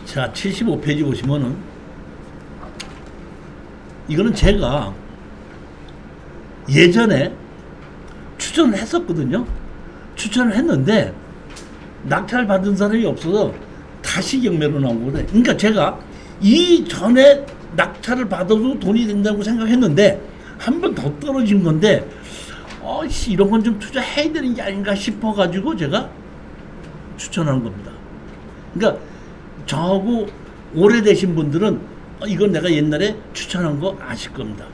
자, 75페이지 보시면은 이거는 제가 예전에 추천을 했었거든요. 추천을 했는데 낙찰 받은 사람이 없어서 다시 경매로 나온 거거든요. 그러니까 제가 이전에 낙찰을 받아도 돈이 된다고 생각했는데 한 번 더 떨어진 건데 이런 건 좀 투자해야 되는 게 아닌가 싶어가지고 제가 추천하는 겁니다. 그러니까 저하고 오래되신 분들은 이건 내가 옛날에 추천한 거 아실 겁니다.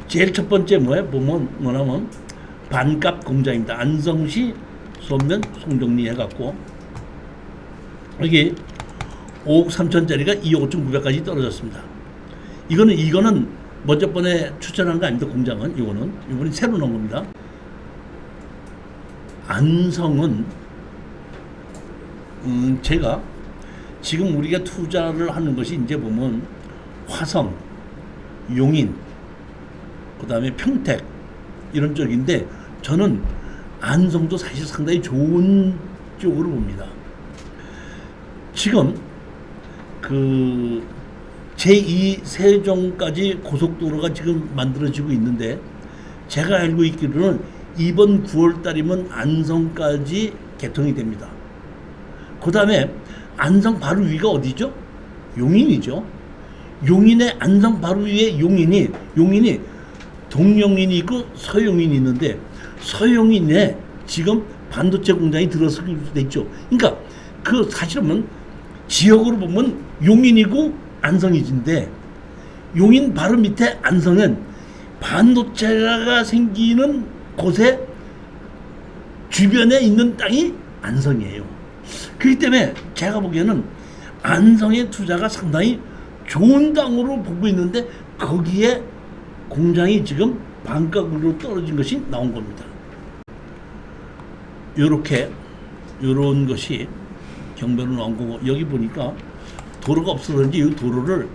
제일 첫 번째 뭐냐면 반값 공장입니다. 안성시 소면 송정리 해갖고 여기 5억 3천짜리가 2억 5천9백까지 떨어졌습니다. 이거는 먼저 번에 추천한 거 아닙니다. 공장은 이번에 새로 나온 겁니다. 안성은 제가 지금 우리가 투자를 하는 것이 이제 보면 화성, 용인, 그 다음에 평택 이런 쪽인데 저는 안성도 사실 상당히 좋은 쪽으로 봅니다. 지금 그 제2 세종까지 고속도로가 지금 만들어지고 있는데 제가 알고 있기로는 이번 9월 달이면 안성까지 개통이 됩니다. 그 다음에 안성 바로 위가 어디죠? 용인이죠. 용인의 안성 바로 위에 용인이 동용인이 있고 서용인이 있는데 서용인에 지금 반도체 공장이 들어서고 있죠. 그러니까 그 사실은 지역으로 보면 용인이고 안성이진데 용인 바로 밑에 안성은 반도체가 생기는 곳에 주변에 있는 땅이 안성이에요. 그렇기 때문에 제가 보기에는 안성의 투자가 상당히 좋은 땅으로 보고 있는데 거기에 공장이 지금 반값으로 떨어진 것이 나온 겁니다. 요런 것이 경매로 나온 거고 여기 보니까 도로가 없어서 그런지 이 도로를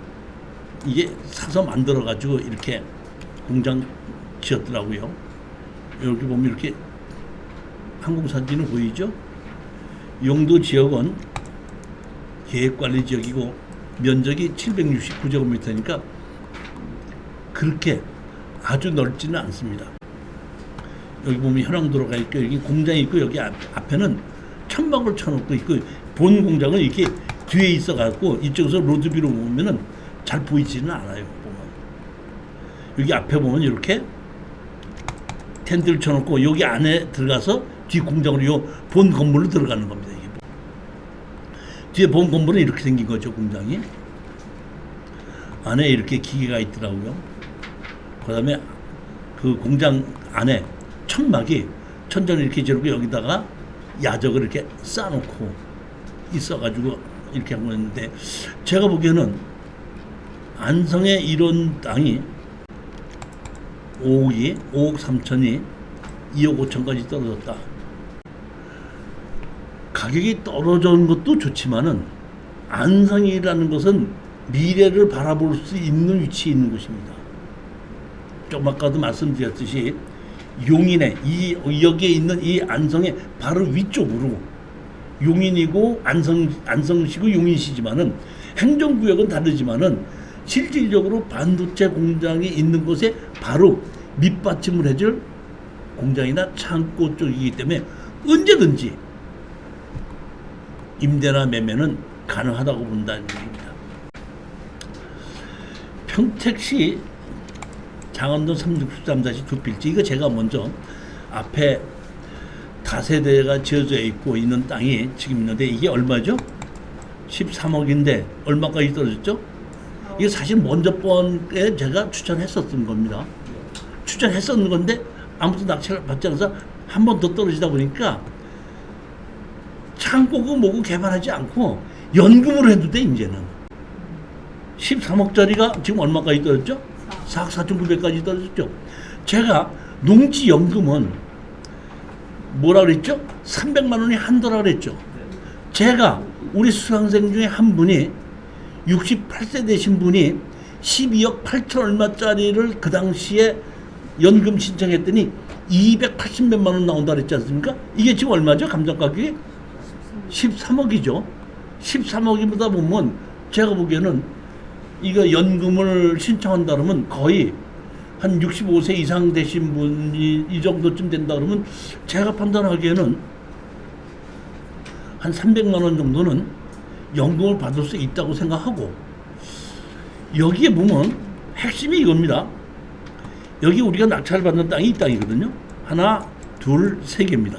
이게 사서 만들어 가지고 이렇게 공장 지었더라고요. 여기 보면 이렇게 항공사진은 보이죠? 용도 지역은 계획관리 지역이고 면적이 769제곱미터니까 그렇게 아주 넓지는 않습니다. 여기 보면 현황도로가 있고 여기 공장이 있고 여기 앞에는 천막을 쳐놓고 있고 본 공장은 이렇게 뒤에 있어갖고 이쪽에서 로드뷰로 보면은 잘 보이지는 않아요. 보면 여기 앞에 보면 이렇게 텐트를 쳐놓고 여기 안에 들어가서 뒤 공장으로 요 본 건물로 들어가는 겁니다. 이게 뒤에 본 건물은 이렇게 생긴 거죠. 공장이 안에 이렇게 기계가 있더라고요. 그다음에 그 공장 안에 천막이 천장을 이렇게 지르고 여기다가 야적을 이렇게 쌓아놓고 있어가지고 이렇게 한 건데 제가 보기에는 안성의 이런 땅이 5억 3천이 2억 5천까지 떨어졌다. 가격이 떨어진 것도 좋지만은 안성이라는 것은 미래를 바라볼 수 있는 위치에 있는 곳입니다. 좀 아까도 말씀드렸듯이 용인에 여기에 있는 이 안성의 바로 위쪽으로 용인이고 안성시고 용인시지만은 행정구역은 다르지만은 실질적으로 반도체 공장이 있는 곳에 바로 밑받침을 해줄 공장이나 창고 쪽이기 때문에 언제든지 임대나 매매는 가능하다고 본다는 얘기입니다. 평택시 장안동 363-2필지 이거 제가 먼저 앞에 다세대가 지어져 있고 있는 땅이 지금 있는데 이게 얼마죠? 13억인데 얼마까지 떨어졌죠? 이게 사실 먼저 번에 제가 추천했었던 겁니다. 추천했었는 건데 아무튼 낙찰을 받지 않아서 한 번 더 떨어지다 보니까 창고고 뭐고 개발하지 않고 연금으로 해도 돼 이제는. 13억짜리가 지금 얼마까지 떨어졌죠? 4억 4,900까지 떨어졌죠. 제가 농지연금은 뭐라 그랬죠? 300만 원이 한도라 그랬죠. 제가 우리 수강생 중에 한 분이 68세 되신 분이 12억 8천 얼마짜리를 그 당시에 연금 신청했더니 280몇만 원 나온다 그랬지 않습니까? 이게 지금 얼마죠? 감정 가격이 13억이죠. 13억이보다 보면 제가 보기에는 이거 연금을 신청한다 그러면 거의 한 65세 이상 되신 분이 이 정도쯤 된다 그러면 제가 판단하기에는 한 300만 원 정도는 연금을 받을 수 있다고 생각하고, 여기에 보면 핵심이 이겁니다. 여기 우리가 낙찰을 받는 땅이 이 땅이거든요. 하나, 둘, 세 개입니다.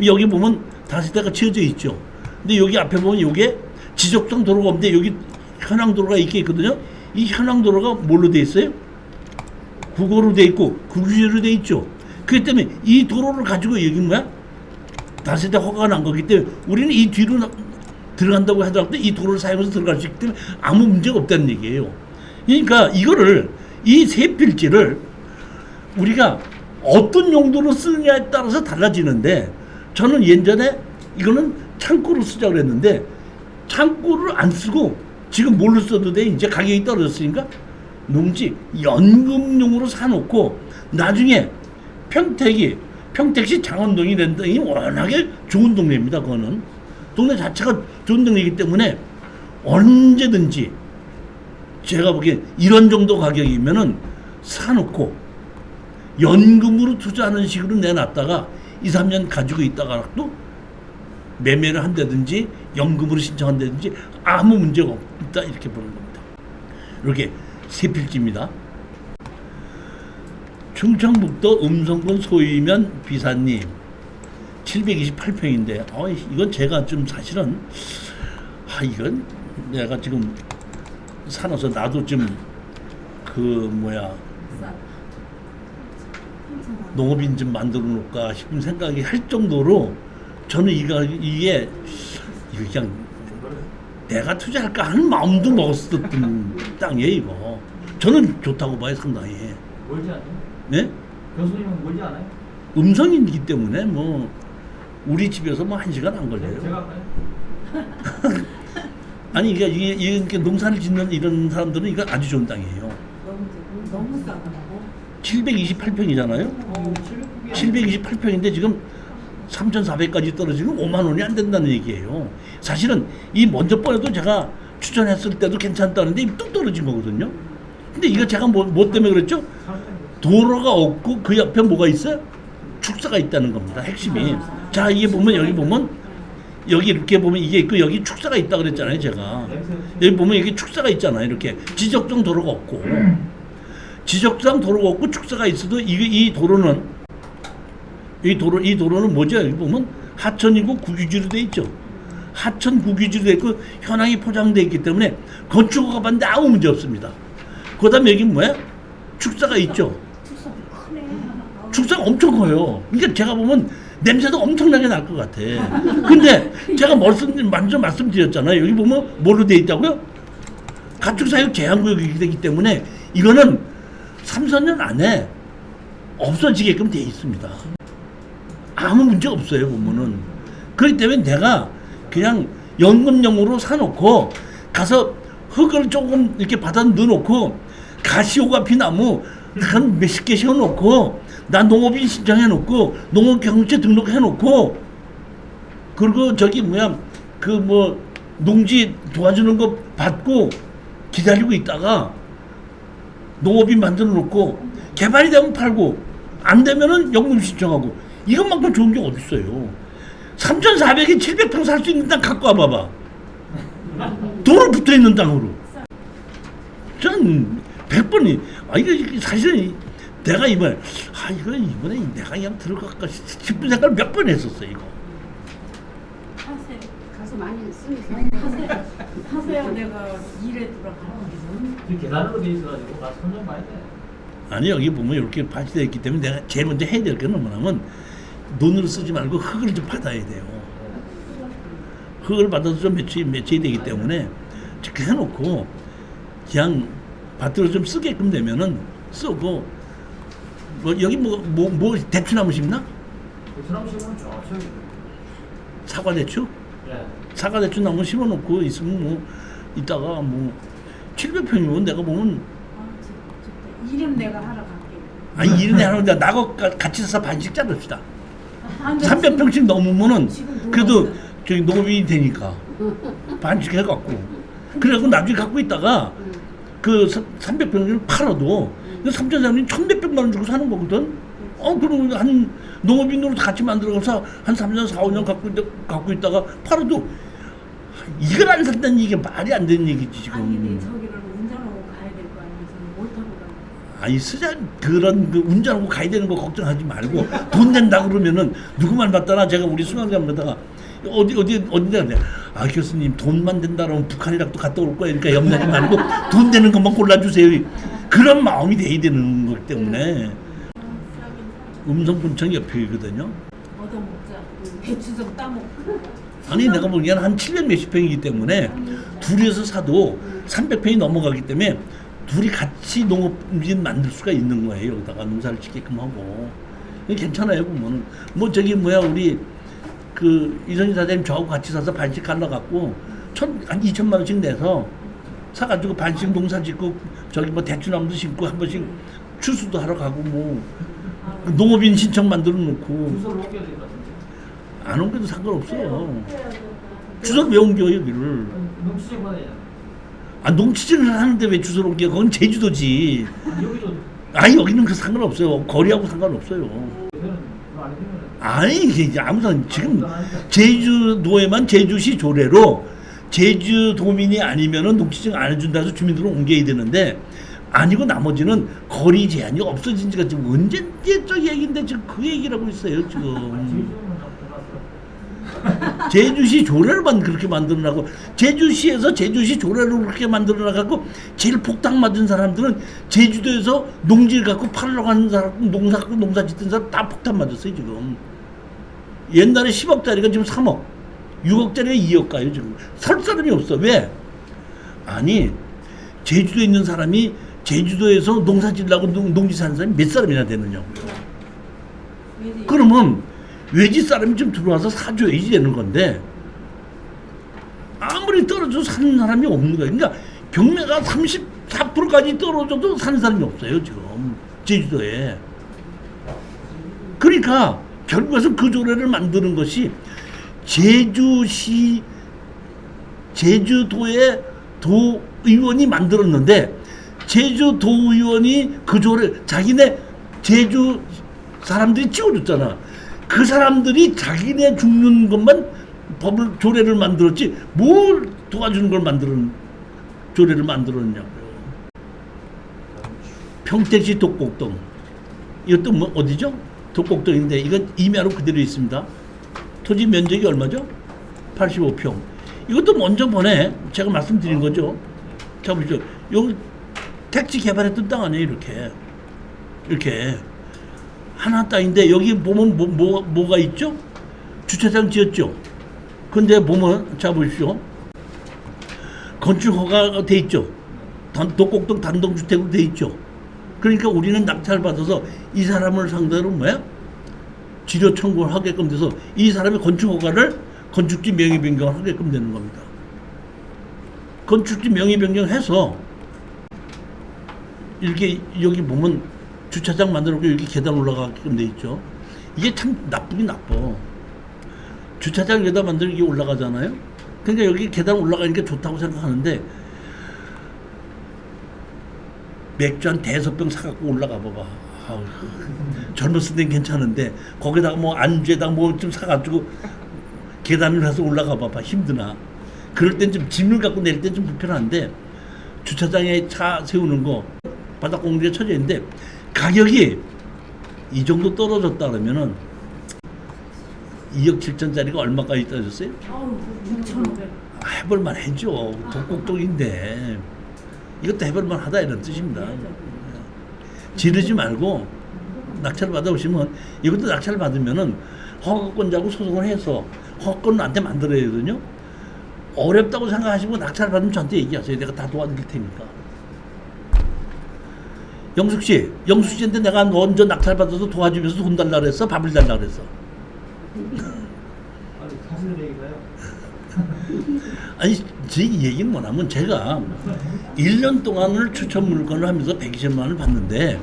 여기 보면 다세대가 지어져 있죠. 근데 여기 앞에 보면 이게 지적성 도로가 없는데 여기 현황 도로가 있게 있거든요. 이 현황 도로가 뭘로 돼 있어요? 국어로 돼 있고 국유지로 돼 있죠. 그렇기 때문에 이 도로를 가지고 여기 뭐야? 다세대 허가가 난 거기 때문에 우리는 이 뒤로 들어간다고 하더라도 이 도로를 사용해서 들어갈 수 있기 때문에 아무 문제가 없다는 얘기예요. 그러니까 이거를, 이 세 필지를 우리가 어떤 용도로 쓰느냐에 따라서 달라지는데, 저는 예전에 이거는 창고로 쓰자고 그랬는데 창고를 안 쓰고 지금 뭘로 써도 돼? 이제 가격이 떨어졌으니까 농지 연금용으로 사놓고 나중에 평택시 장원동이 이런 등이 워낙에 좋은 동네입니다. 그거는 동네 자체가 좋은 동네이기 때문에 언제든지 제가 보기엔 이런 정도 가격이면은 사놓고 연금으로 투자하는 식으로 내놨다가 2, 3년 가지고 있다가 또 매매를 한다든지 연금으로 신청한다든지 아무 문제가 없다, 이렇게 보는 겁니다. 이렇게 세 필지입니다. 충청북도 음성군 소유면 비사님 728평인데 이건 제가 좀 사실은 이건 내가 지금 사놔서 나도 좀 농업인 좀 만들어 놓을까 싶은 생각이 할 정도로, 저는 이게 그냥 내가 투자할까 하는 마음도 먹었었던 땅이에요. 이거 저는 좋다고 봐요, 상당히. 멀지 않아요? 네? 교수님은 멀지 않아요? 음성이기 때문에 우리 집에서 1시간 안 걸려요. 제가 할까요? 아니 이게 농사를 짓는 이런 사람들은 이거 아주 좋은 땅이에요. 너무 싸더라고. 728평이잖아요. 728평인데 지금 3,400까지 떨어지면 5만 원이 안 된다는 얘기예요. 사실은 이 먼저 번에도 제가 추천했을 때도 괜찮다는데 뚝 떨어진 거거든요. 근데 이거 제가 뭐 때문에 그랬죠? 도로가 없고 그 옆에 뭐가 있어요? 축사가 있다는 겁니다. 핵심이. 자, 이게 보면 여기 이렇게 보면 이게 있고 여기 축사가 있다 그랬잖아요, 제가. 여기 보면 여기 축사가 있잖아요. 이렇게 지적정 도로가 없고. 지적상 도로가 없고 축사가 있어도 이 도로는 뭐죠? 여기 보면 하천이고 국유지로 돼 있죠. 하천 국유지로 돼 있고 현황이 포장돼 있기 때문에 건축허가 받는데 아무 문제 없습니다. 그다음에 여기 뭐야? 축사가 있죠. 축사가 엄청 커요. 그러니까 제가 보면 냄새도 엄청나게 날 것 같아. 근데 제가 먼저 말씀드렸잖아요. 여기 보면 뭐로 돼 있다고요? 가축사육 제한구역이기 되기 때문에 이거는 3, 4년 안에 없어지게끔 돼 있습니다. 아무 문제 없어요, 보면은. 그렇기 때문에 내가 그냥 연금용으로 사놓고 가서 흙을 조금 이렇게 받아 넣어놓고 가시오가피 나무 한 몇십 개 씌워놓고 나 농업인 신청해놓고 농업경영체 등록해놓고 그리고 농지 도와주는 거 받고 기다리고 있다가 농업인 만들어 놓고 개발이 되면 팔고 안 되면은 연금 신청하고, 이것만큼 좋은 게 어딨어요. 3,400에 700평 살 수 있는 땅 갖고 와봐봐. 도로 붙어 있는 땅으로. 전 100번이 이거 사실은 내가 이번에 내가 그냥 들어갈까 싶은 생각을 몇 번 했었어. 이거 하세요. 가서 많이 쓰니까 하세요. 내가 일에 들어가는 이 계단으로 돼 있어가지고 가서 손좀 봐야 돼. 아니, 여기 보면 이렇게 받치되어 있기 때문에 내가 제일 먼저 해야 될 게 뭐냐면 돈으로 쓰지 말고 흙을 좀 받아야 돼요. 흙을 받아서 좀 매치해야 되기 때문에 이렇게 해놓고 그냥 밭으로 좀 쓰게끔 되면은 쓰고, 여기 대추나무 심나? 베트남 식으로는 좋죠. 사과대추? 예. 사과대추 나무 심어놓고 있으면 이따가 700평이면 내가 보면 이름 내가 하러 갈게. 아니 1년에 하는데 나하고 같이 사서 반씩 자릅시다. 안 돼, 300평씩 넘으면은 지금 그래도 놀았어요. 저기 농업인이 되니까 반씩 해갖고 그래갖고 나중에 갖고 있다가 그 300평을 팔아도 3,400원 1,100만 원 주고 사는 거거든. 그럼 한 농업인으로 같이 만들어서 한 3년 4, 5년 갖고 있다가 팔아도 이걸 안 산다는 이게 말이 안 되는 얘기지 아니 근데 지금. 저기를 운전하고 가야 될 거 아니에요. 저는 못 타고 가요. 아니 그런 그 운전하고 가야 되는 거 걱정하지 말고 돈 낸다 그러면은 누구만 받다나 제가 우리 수강자마다가 어디다 그래. 아 교수님 돈만 된다 그러면 북한이랑도 갔다 올 거야. 그러니까 염려하지 말고 돈 되는 것만 골라주세요. 그런 마음이 돼야 되는 거기 때문에 음성군청 옆이거든요. 얻어먹자. 배추 좀 따먹고. 아니 내가 보기에는 한 700 몇십 평이기 때문에 둘이서 사도 300평이 넘어가기 때문에 둘이 같이 농업인 만들 수가 있는 거예요. 여기다가 농사를 짓게끔 하고 괜찮아요. 보면은 뭐 저기 뭐야 우리 그 이선희 사장님 저하고 같이 사서 반씩 갈라갖고 한 2천만 원씩 내서 사가지고 반씩 농사 짓고 저기 뭐 대추나무도 심고 한 번씩 추수도 하러 가고 뭐 농업인 신청 만들어 놓고 주소를 옮겨야 될 것 같은데. 안 옮겨도 상관없어요. 주소를 왜 옮겨요 여기를? 농취제 받아야 농취증을 하는데 왜 주소를 옮겨? 그건 제주도지. 여기도 아니 여기는 그 상관없어요. 거리하고 상관없어요. 여기는 그거 안 되면 아니 이게 아무튼 지금 제주도에만 제주시 조례로 제주도민이 아니면은 농취증 안 해준다 해서 주민들은 옮겨야 되는데 아니고 나머지는 거리 제한이 없어진 지가 지금 언제적 얘기인데 지금 그 얘기를 하고 있어요 지금. 제주도는 들어갔어. 제주시 조례로만 그렇게 만들어나고 제주시에서 제주시 조례로 그렇게 만들어나가고 제일 폭탄 맞은 사람들은 제주도에서 농지를 갖고 팔려고 하는 사람 농사 짓던 사람 다 폭탄 맞았어요 지금. 옛날에 10억짜리가 지금 3억 6억짜리가 2억 가요 지금. 살 사람이 없어. 왜? 아니 제주도에 있는 사람이 제주도에서 농사 지으려고 농지 사는 사람이 몇 사람이나 되느냐고요. 그러면 외지 사람이 좀 들어와서 사줘야지 되는 건데 아무리 떨어져도 사는 사람이 없는 거예요. 그러니까 경매가 34%까지 떨어져도 사는 사람이 없어요 지금 제주도에. 그러니까 결국에서 그 조례를 만드는 것이 제주도의 도의원이 만들었는데 제주도의원이 그 조례 자기네 제주 사람들이 찍어줬잖아. 그 사람들이 자기네 죽는 것만 조례를 만들었지 뭘 도와주는 걸 조례를 만들었냐고요. 평택시 독곡동 이것도 뭐 어디죠? 독곡동인데 이건 임야로 그대로 있습니다. 토지 면적이 얼마죠? 85평. 이것도 먼저 번에 제가 말씀드린 거죠. 자 보시죠. 여기 택지 개발했던 땅 아니에요. 이렇게 하나 땅인데 여기 보면 뭐가 있죠? 주차장 지었죠. 근데 보면 자 보십시오. 건축 허가가 돼 있죠. 독곡동 단독주택으로 돼 있죠. 그러니까 우리는 낙찰 받아서 이 사람을 상대로 지료 청구를 하게끔 돼서 이 사람의 건축 허가를 건축지 명의 변경을 하게끔 되는 겁니다. 건축지 명의 변경해서 이렇게 여기 보면 주차장 만들어놓고 여기 계단 올라가게끔 돼 있죠. 이게 참 나쁘긴 나빠. 주차장 여기다 만들기 올라가잖아요. 그러니까 여기 계단 올라가니까 좋다고 생각하는데 맥주 한 5병 사갖고 올라가 봐봐. 젊었을 땐 괜찮은데 거기다가 뭐 안주에다가 뭐 좀 사가지고 계단을 해서 올라가 봐봐. 힘드나. 그럴 땐 좀 짐을 갖고 내릴 땐 좀 불편한데 주차장에 차 세우는 거 바닥 공기에 쳐져 있는데 가격이 이 정도 떨어졌다 그러면은 2억 7천짜리가 얼마까지 떨어졌어요? 6,500. 해볼만 해죠. 독곡동인데 이것도 해볼만 하다 이런 뜻입니다. 지르지 말고 낙찰 받아오시면 이것도 낙찰 받으면은 허가권자하고 소송을 해서 허가권을 나한테 만들어야 되거든요. 어렵다고 생각하시고 낙찰 받으면 저한테 얘기하세요. 내가 다 도와드릴 테니까. 영숙 씨한테 내가 먼저 낙찰 받아서 도와주면서 돈 달라 그랬어? 밥을 달라 그랬어? 아니 사실 얘기가요. 아니 제 얘기는 뭐냐면 제가 1년 동안을 추천 물건을 하면서 120만 원을 받는데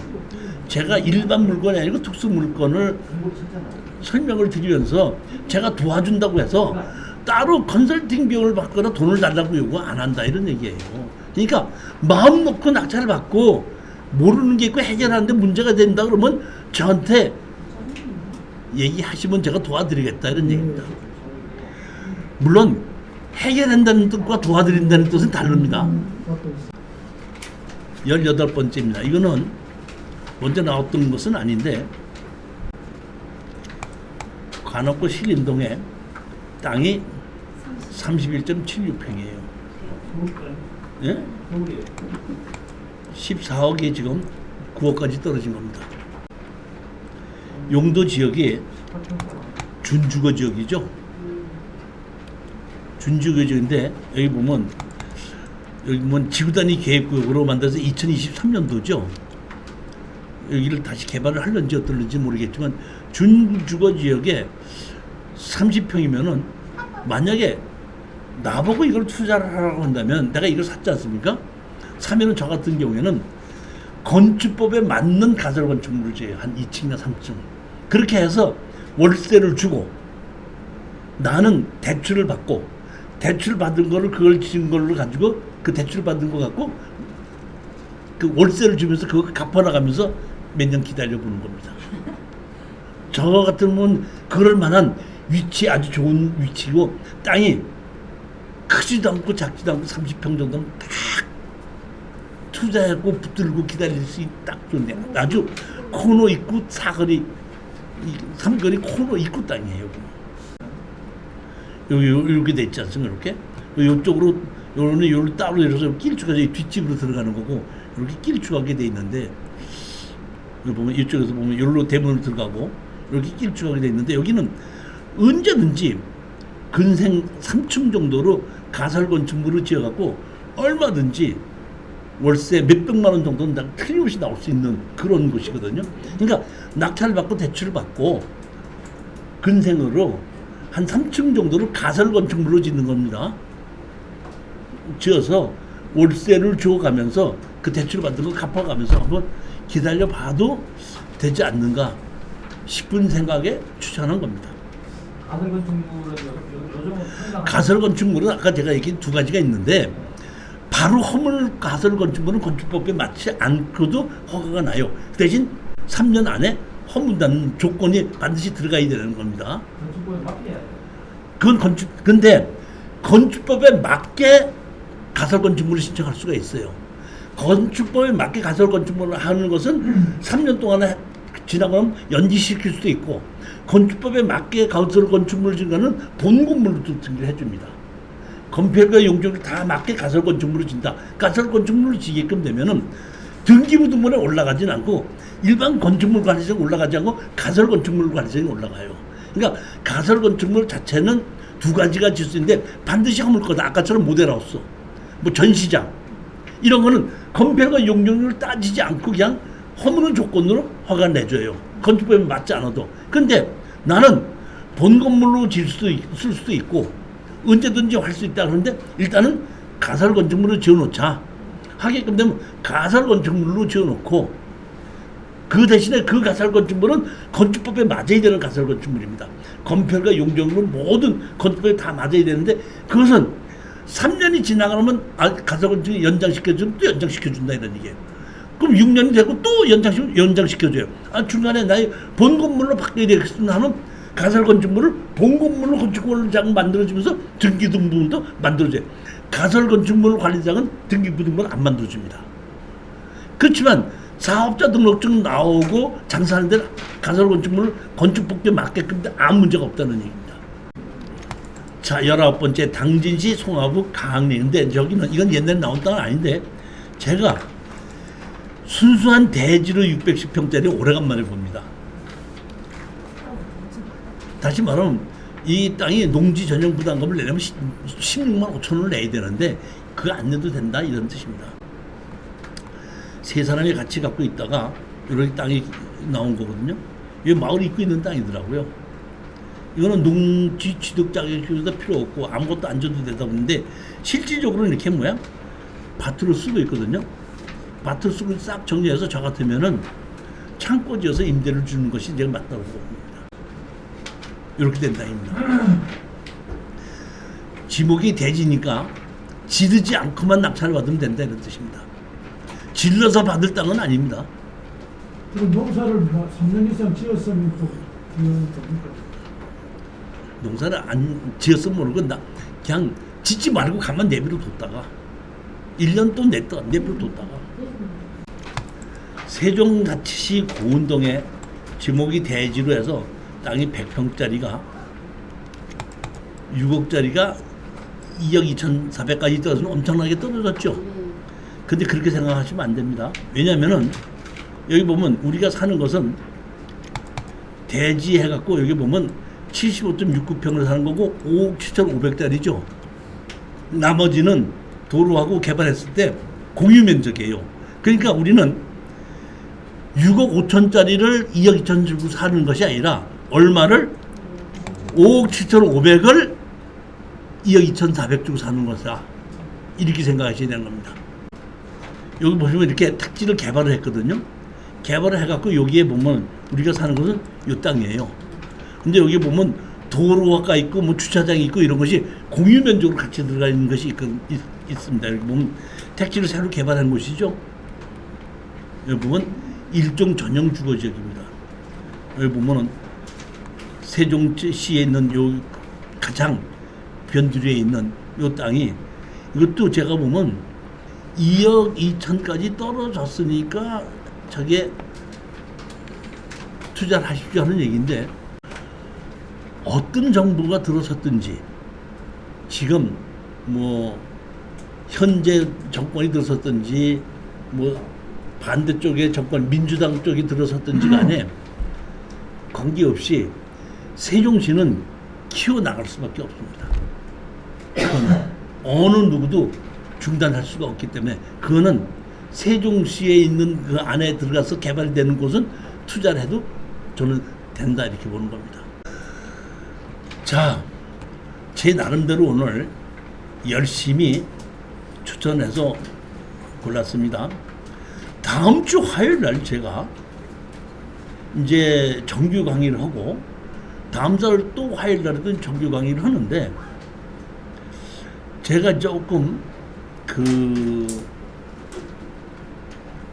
제가 일반 물건이 아니고 특수 물건을 공부 진짜나요? 설명을 드리면서 제가 도와준다고 해서 따로 컨설팅 비용을 받거나 돈을 달라고 요구 안 한다 이런 얘기예요. 그러니까 마음 놓고 낙찰을 받고 모르는 게 있고 해결하는데 문제가 된다 그러면 저한테 얘기하시면 제가 도와드리겠다 이런 얘기입니다. 물론 해결한다는 뜻과 도와드린다는 뜻은 다릅니다. 18번째입니다. 이거는 먼저 나왔던 것은 아닌데 관악구 신림동에 땅이 31.76평이에요. 서울까요? 예? 서울이에요. 14억이 지금 9억까지 떨어진 겁니다. 용도 지역이 준주거 지역이죠. 준주거 지역인데 여기 보면 지구단위 계획구역으로 만들어서 2023년도죠. 여기를 다시 개발을 할런지 어떨는지 모르겠지만 준주거 지역에 30평이면은 만약에 나보고 이걸 투자를 하라고 한다면 내가 이걸 샀지 않습니까? 사면은 저 같은 경우에는 건축법에 맞는 가설 건축물을 지어요. 한 2층이나 3층. 그렇게 해서 월세를 주고 나는 대출을 받고 대출 받은 거를 그걸 지은 걸로 가지고 그 대출 받은 거 갖고 그 월세를 주면서 그거 갚아나가면서 몇 년 기다려 보는 겁니다. 저 같으면 그럴 만한 위치 아주 좋은 위치고 땅이 크지도 않고 작지도 않고 30평 정도는 딱 투자하고 붙들고 기다릴 수 딱 좋네. 아주 코너 입구 사거리 삼거리 코너 입구 땅이에요. 여기 이렇게 돼 있지 않습니까? 이렇게 이쪽으로 요는 따로 이래서 길쭉해서 뒷집으로 들어가는 거고 이렇게 길쭉하게 돼 있는데 여기 보면 이쪽에서 보면 여기로 대문으로 들어가고 이렇게 길쭉하게 돼 있는데 여기는 언제든지 근생 3층 정도로 가설 건축물을 지어갖고 얼마든지 월세 몇백만 원 정도는 다 틀림없이 나올 수 있는 그런 곳이거든요. 그러니까 낙찰을 받고 대출을 받고 근생으로 한 3층 정도를 가설 건축물로 짓는 겁니다. 지어서 월세를 줘가면서 그 대출을 받은 거 갚아가면서 한번 기다려 봐도 되지 않는가 싶은 생각에 추천한 겁니다. 가설 건축물은 요즘은 상당 가설 건축물은 아까 제가 얘기한 두 가지가 있는데 바로 허물 가설 건축물은 건축법에 맞지 않고도 허가가 나요. 그 대신 3년 안에 허문다는 조건이 반드시 들어가야 되는 겁니다. 건축법에 맡겨야 돼요. 그건 근데 건축법에 맞게 가설 건축물을 신청할 수가 있어요. 건축법에 맞게 가설 건축물을 하는 것은 3년 동안에 지나가면 연기시킬 수도 있고 건축법에 맞게 가설 건축물을 짓는 거는 본 건물로도 등기를 해줍니다. 건폐과 용적을 다 맞게 가설 건축물을 짓는다. 가설 건축물을 지게끔 되면은 등기부등본에 올라가진 않고 일반 건축물 관리자가 올라가지 않고 가설 건축물 관리자가 올라가요. 그러니까 가설 건축물 자체는 두 가지가 질 수 있는데 반드시 허물 거다. 아까처럼 모델하우스, 뭐 전시장 이런 거는 건폐과 용적률을 따지지 않고 그냥 허무는 조건으로 허가 내줘요. 건축법에 맞지 않아도. 근데 나는 본 건물로 쓸 수도 있고 언제든지 할 수 있다 그러는데 일단은 가설 건축물을 지어놓자 하게끔 되면 가설 건축물로 지어놓고 그 대신에 그 가설 건축물은 건축법에 맞아야 되는 가설 건축물입니다. 건폐과 용적률 모든 건축법에 다 맞아야 되는데 그것은 3년이 지나가면 가설 건축을 연장시켜주면 또 연장시켜준다 이런 얘기예요. 그럼 6년이 되고 또 연장시켜줘요. 중간에 나의 본 건물로 바뀌어야 되겠으면 하면 가설 건축물을 본 건물로 건축물장 만들어주면서 등기부등본도 만들어줘요. 가설 건축물 관리장은 등기부등본 안 만들어줍니다. 그렇지만 사업자 등록증 나오고 장사하는 데는 가설 건축물을 건축법에 맞게끔 아무 문제가 없다는 얘기입니다. 자, 19번째 당진시 송화부 가학리인데 저기는 이건 옛날에 나온 땅은 아닌데 제가 순수한 대지로 610평짜리 오래간만에 봅니다. 다시 말하면 이 땅이 농지 전용 부담금을 내려면 16만 5천 원을 내야 되는데 그거 안 내도 된다 이런 뜻입니다. 세 사람이 같이 갖고 있다가 이렇게 땅이 나온 거거든요. 이 마을 입고 있는 땅이더라고요. 이거는 농지 취득 자격증도 필요 없고 아무것도 안 줘도 되다 보는데 실질적으로는 이렇게 뭐야? 밭으로 쓰고 있거든요. 밭을 쓰고 싹 정리해서 저 같으면은 창고 지어서 임대를 주는 것이 제가 맞다고 봅니다. 이렇게 된다입니다. 지목이 대지니까 지르지 않고만 낙찰을 받으면 된다 이런 뜻입니다. 질러서 받을 땅은 아닙니다. 그럼 농사를 3년 이상 지었으면 또 겁니까? 농사를 안 지었으면 모르고 그냥 짓지 말고 가만 내비로 뒀다가 1년 또 내비로 뒀다가 세종자치시 고운동에 지목이 대지로 해서 땅이 100평짜리가 6억짜리가 2억 2,400까지 떨어져서 엄청나게 떨어졌죠. 근데 그렇게 생각하시면 안 됩니다. 왜냐면은 여기 보면 우리가 사는 것은 대지 해갖고 여기 보면 75.69평을 사는 거고 5억 7,500짜리죠. 나머지는 도로하고 개발했을 때 공유 면적이에요. 그러니까 우리는 6억 5천짜리를 2억 2천 주고 사는 것이 아니라 얼마를 5억 7,500을 2억 2,400 주고 사는 것이다. 이렇게 생각하셔야 되는 겁니다. 여기 보시면 이렇게 택지를 개발을 했거든요. 개발을 해갖고 여기에 보면 우리가 사는 것은 이 땅이에요. 근데 여기 보면 도로가 있고 뭐 주차장이 있고 이런 것이 공유 면적으로 같이 들어가 있는 것이 있습니다. 여기 보면 택지를 새로 개발한 곳이죠. 여기 보면 일종 전용 주거 지역입니다. 여기 보면은 세종시에 있는 요 가장 변두리에 있는 요 땅이 이것도 제가 보면 2억 2천까지 떨어졌으니까 저게 투자를 하십시오 하는 얘기인데 어떤 정부가 들어섰든지 지금 뭐 현재 정권이 들어섰든지 뭐 반대쪽에 정권 민주당 쪽이 들어섰든지 간에 관계없이 세종시는 키워나갈 수밖에 없습니다. 그건 어느 누구도 중단할 수가 없기 때문에 그거는 세종시에 있는 그 안에 들어가서 개발되는 곳은 투자를 해도 저는 된다 이렇게 보는 겁니다. 자, 제 나름대로 오늘 열심히 추천해서 골랐습니다. 다음 주 화요일 날 제가 이제 정규 강의를 하고 다음 달 또 화요일 날에도 정규 강의를 하는데 제가 조금 그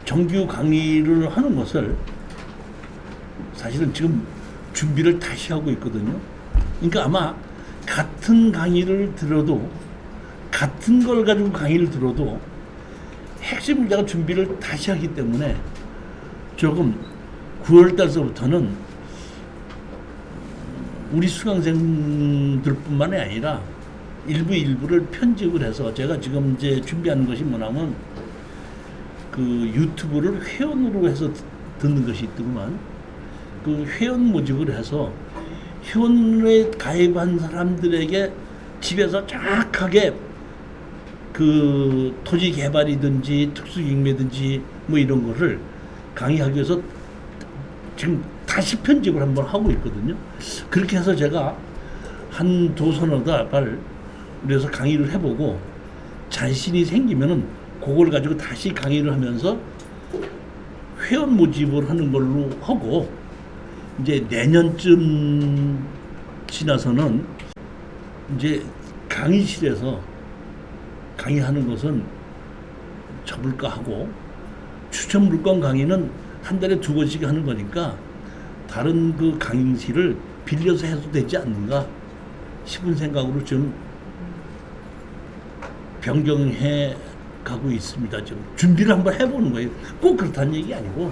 정규 강의를 하는 것을 사실은 지금 준비를 다시 하고 있거든요. 그러니까 아마 같은 강의를 들어도 같은 걸 가지고 강의를 들어도 핵심 제가 준비를 다시 하기 때문에 조금 9월 달서부터는 우리 수강생들뿐만이 아니라 일부를 편집을 해서 제가 지금 이제 준비하는 것이 뭐냐면 그 유튜브를 회원으로 해서 듣는 것이 있더구만. 그 회원 모집을 해서 회원에 가입한 사람들에게 집에서 정확하게 그 토지 개발이든지 특수경매든지 뭐 이런 거를 강의하기 위해서 지금 다시 편집을 한번 하고 있거든요. 그렇게 해서 제가 한 두서너 달 그래서 강의를 해보고 자신이 생기면은 그걸 가지고 다시 강의를 하면서 회원 모집을 하는 걸로 하고 이제 내년쯤 지나서는 이제 강의실에서 강의하는 것은 접을까 하고 추천 물건 강의는 한 달에 2번씩 하는 거니까 다른 그 강의실을 빌려서 해도 되지 않는가 싶은 생각으로 좀 변경해 가고 있습니다. 좀 준비를 한번 해보는 거예요. 꼭 그렇다는 얘기 아니고